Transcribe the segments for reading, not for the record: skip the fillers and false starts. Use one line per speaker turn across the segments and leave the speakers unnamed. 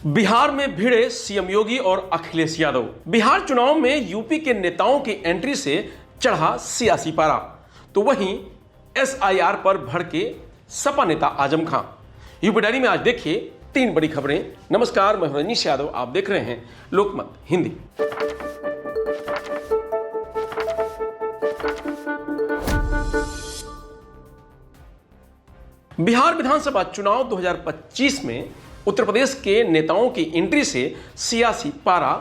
बिहार में भिड़े सीएम योगी और अखिलेश यादव। बिहार चुनाव में यूपी के नेताओं की एंट्री से चढ़ा सियासी पारा, तो वहीं एसआईआर पर भड़के सपा नेता आजम खां। यूपी डायरी में आज देखिए 3 बड़ी खबरें। नमस्कार, मैं रजनीश यादव, आप देख रहे हैं लोकमत हिंदी। बिहार विधानसभा चुनाव 2025 में उत्तर प्रदेश के नेताओं की एंट्री से सियासी पारा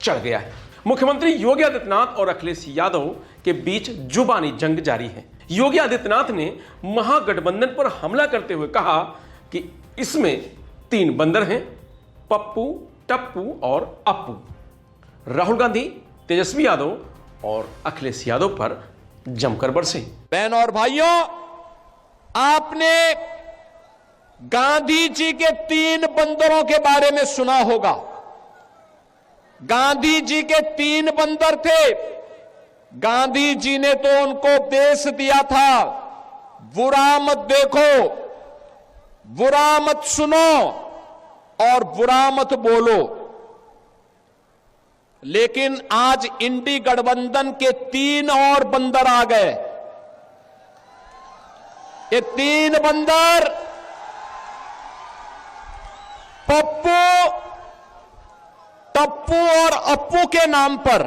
चढ़ गया है। मुख्यमंत्री योगी आदित्यनाथ और अखिलेश यादव के बीच जुबानी जंग जारी है। योगी आदित्यनाथ ने महागठबंधन पर हमला करते हुए कहा कि इसमें 3 बंदर हैं, पप्पू, टप्पू और अप्पू। राहुल गांधी, तेजस्वी यादव और अखिलेश यादव पर जमकर बरसे।
बहन और भाइयों, आपने गांधी जी के 3 बंदरों के बारे में सुना होगा। गांधी जी के 3 बंदर थे। गांधी जी ने तो उनको उपदेश दिया था, बुरा मत देखो, बुरा मत सुनो और बुरा मत बोलो। लेकिन आज इंडी गठबंधन के 3 और बंदर आ गए। ये 3 बंदर पप्पू, टप्पू और अप्पू के नाम पर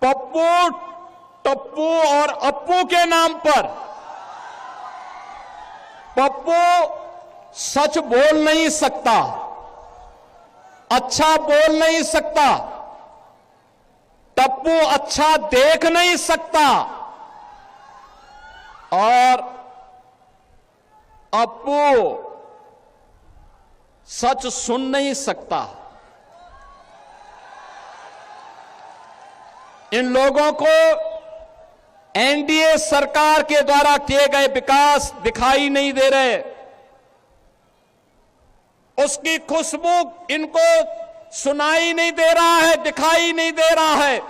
पप्पू, टप्पू और अप्पू के नाम पर पप्पू सच बोल नहीं सकता, अच्छा बोल नहीं सकता, टप्पू अच्छा देख नहीं सकता और अप्पू सच सुन नहीं सकता। इन लोगों को एनडीए सरकार के द्वारा किए गए विकास दिखाई नहीं दे रहे। उसकी खुशबू इनको सुनाई नहीं दे रहा है, दिखाई नहीं दे रहा है।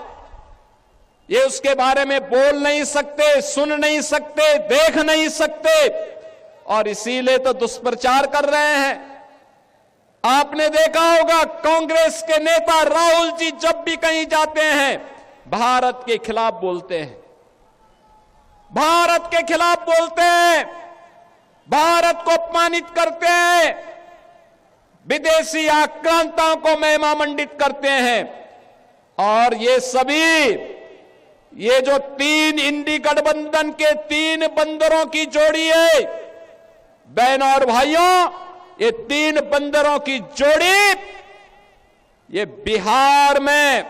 ये उसके बारे में बोल नहीं सकते, सुन नहीं सकते, देख नहीं सकते और इसीलिए तो दुष्प्रचार कर रहे हैं। आपने देखा होगा कांग्रेस के नेता राहुल जी जब भी कहीं जाते हैं भारत के खिलाफ बोलते हैं, भारत के खिलाफ बोलते हैं, भारत को अपमानित करते हैं, विदेशी आक्रांताओं को महिमा मंडित करते हैं। और ये सभी ये जो 3 इंडी गठबंधन के 3 बंदरों की जोड़ी है, बहनों और भाइयों, ये 3 बंदरों की जोड़ी ये बिहार में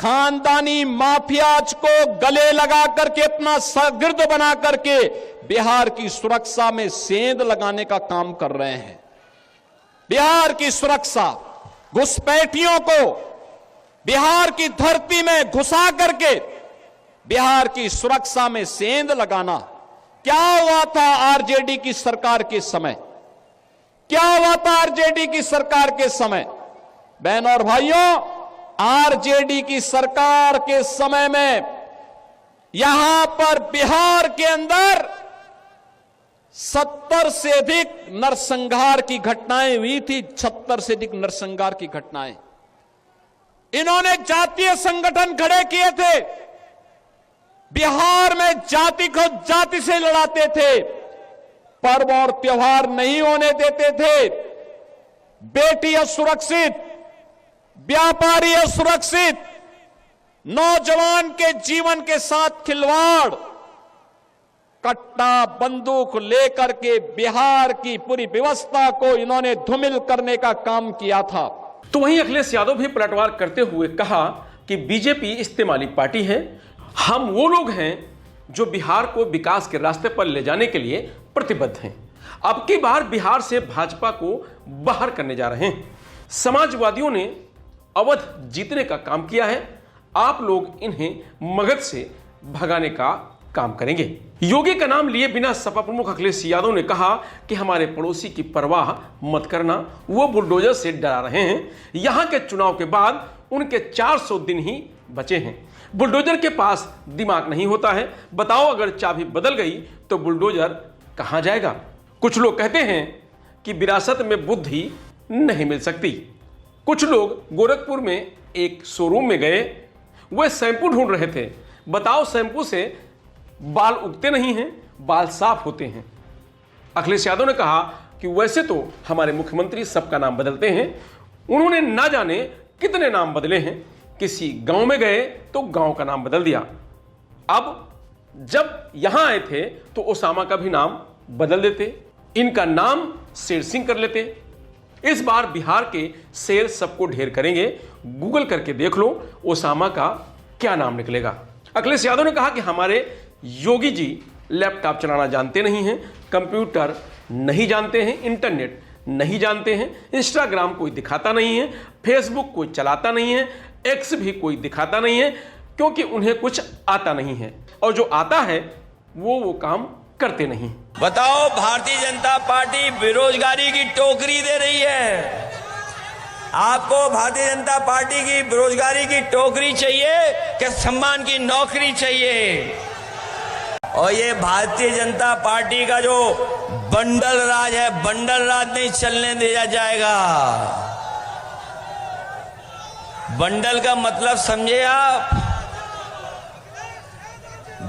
खानदानी माफियाज को गले लगा करके अपना शागिर्द बना करके बिहार की सुरक्षा में सेंध लगाने का काम कर रहे हैं। बिहार की सुरक्षा, घुसपैठियों को बिहार की धरती में घुसा करके बिहार की सुरक्षा में सेंध लगाना। क्या हुआ था आरजेडी की सरकार के समय? क्या हुआ था आरजेडी की सरकार के समय? बहनों और भाइयों, आरजेडी की सरकार के समय में यहां पर बिहार के अंदर 70 से अधिक नरसंहार की घटनाएं हुई थी। 70 से अधिक नरसंहार की घटनाएं। इन्होंने जातीय संगठन खड़े किए थे। बिहार में जाति को जाति से लड़ाते थे, पर्व और त्योहार नहीं होने देते थे, बेटी असुरक्षित, व्यापारी असुरक्षित, नौजवान के जीवन के साथ खिलवाड़, कट्टा बंदूक लेकर के बिहार की पूरी व्यवस्था को इन्होंने धूमिल करने का काम किया था।
तो वहीं अखिलेश यादव भी पलटवार करते हुए कहा कि बीजेपी इस्तेमाली पार्टी है, हम वो लोग हैं जो बिहार को विकास के रास्ते पर ले जाने के लिए प्रतिबद्ध हैं। अब की बार बिहार से भाजपा को बाहर करने जा रहे हैं। समाजवादियों ने अवध जीतने का काम किया है, आप लोग इन्हें मगध से भगाने का काम करेंगे। योगी का नाम लिए बिना सपा प्रमुख अखिलेश यादव ने कहा कि हमारे पड़ोसी की परवाह मत करना, वो बुलडोजर से डरा रहे हैं। यहां के चुनाव के बाद उनके 400 दिन ही बचे हैं। बुलडोजर के पास दिमाग नहीं होता है। बताओ, अगर चाबी बदल गई तो बुलडोजर कहां जाएगा? कुछ लोग कहते हैं कि विरासत में बुद्धि नहीं मिल सकती। कुछ लोग गोरखपुर में एक शोरूम में गए, वह शैम्पू ढूंढ रहे थे। बताओ, शैम्पू से बाल उगते नहीं हैं, बाल साफ होते हैं। अखिलेश यादव ने कहा कि वैसे तो हमारे मुख्यमंत्री सबका नाम बदलते हैं, उन्होंने ना जाने कितने नाम बदले हैं। किसी गांव में गए तो गांव का नाम बदल दिया। अब जब यहां आए थे तो ओसामा का भी नाम बदल देते, इनका नाम शेर सिंह कर लेते। इस बार बिहार के शेर सबको ढेर करेंगे। गूगल करके देख लो ओसामा का क्या नाम निकलेगा। अखिलेश यादव ने कहा कि हमारे योगी जी लैपटॉप चलाना जानते नहीं हैं, कंप्यूटर नहीं जानते हैं, इंटरनेट नहीं जानते हैं, इंस्टाग्राम कोई दिखाता नहीं है, फेसबुक कोई चलाता नहीं है, एक्स भी कोई दिखाता नहीं है, क्योंकि उन्हें कुछ आता नहीं है और जो आता है वो काम करते नहीं।
बताओ, भारतीय जनता पार्टी बेरोजगारी की टोकरी दे रही है। आपको भारतीय जनता पार्टी की बेरोजगारी की टोकरी चाहिए कि सम्मान की नौकरी चाहिए? और ये भारतीय जनता पार्टी का जो बंडल राज है, बंडल राज नहीं चलने दिया जाएगा। बंडल का मतलब समझे आप?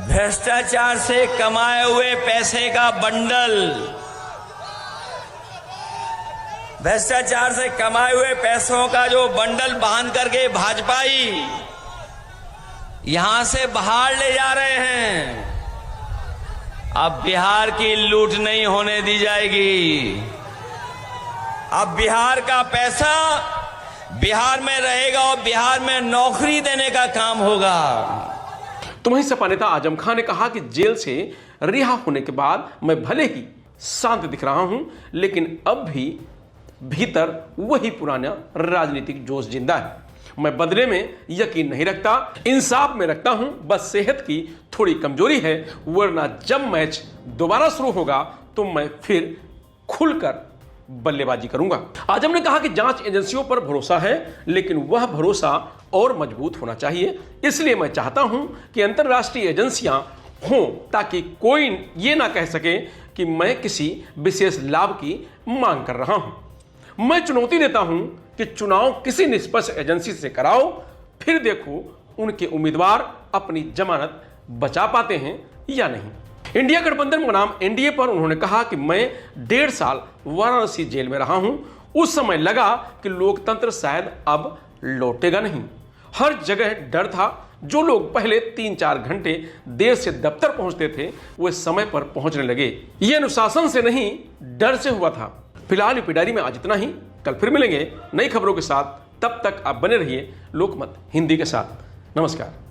भ्रष्टाचार से कमाए हुए पैसे का बंडल। भ्रष्टाचार से कमाए हुए पैसों का जो बंडल बांध करके भाजपाई यहां से बाहर ले जा रहे हैं। अब बिहार की लूट नहीं होने दी जाएगी। अब बिहार का पैसा बिहार में रहेगा और बिहार में नौकरी देने का काम होगा।
तो वहीं सपा नेता आजम खान ने कहा कि जेल से रिहा होने के बाद मैं भले ही शांत दिख रहा हूं, लेकिन अब भी भीतर वही पुराना राजनीतिक जोश जिंदा है। मैं बदले में यकीन नहीं रखता, इंसाफ में रखता हूं। बस सेहत की थोड़ी कमजोरी है, वरना जब मैच दोबारा शुरू होगा तो मैं फिर खुलकर बल्लेबाजी करूंगा। आजम ने कहा कि जांच एजेंसियों पर भरोसा है, लेकिन वह भरोसा और मजबूत होना चाहिए। इसलिए मैं चाहता हूं कि अंतर्राष्ट्रीय एजेंसियां हों, ताकि कोई ये ना कह सके कि मैं किसी विशेष लाभ की मांग कर रहा हूं। मैं चुनौती देता हूं कि चुनाव किसी निष्पक्ष एजेंसी से कराओ, फिर देखो उनके उम्मीदवार अपनी जमानत बचा पाते हैं या नहीं। इंडिया गठबंधन बनाम एनडीए पर उन्होंने कहा कि मैं 1.5 साल वाराणसी जेल में रहा हूं। उस समय लगा कि लोकतंत्र शायद अब लौटेगा नहीं। हर जगह डर था। जो लोग पहले 3-4 घंटे देर से दफ्तर पहुंचते थे, वे समय पर पहुंचने लगे। यह अनुशासन से नहीं, डर से हुआ था। फिलहाल यूपी डायरी में आज इतना ही। कल फिर मिलेंगे नई खबरों के साथ। तब तक आप बने रहिए लोकमत हिंदी के साथ। नमस्कार।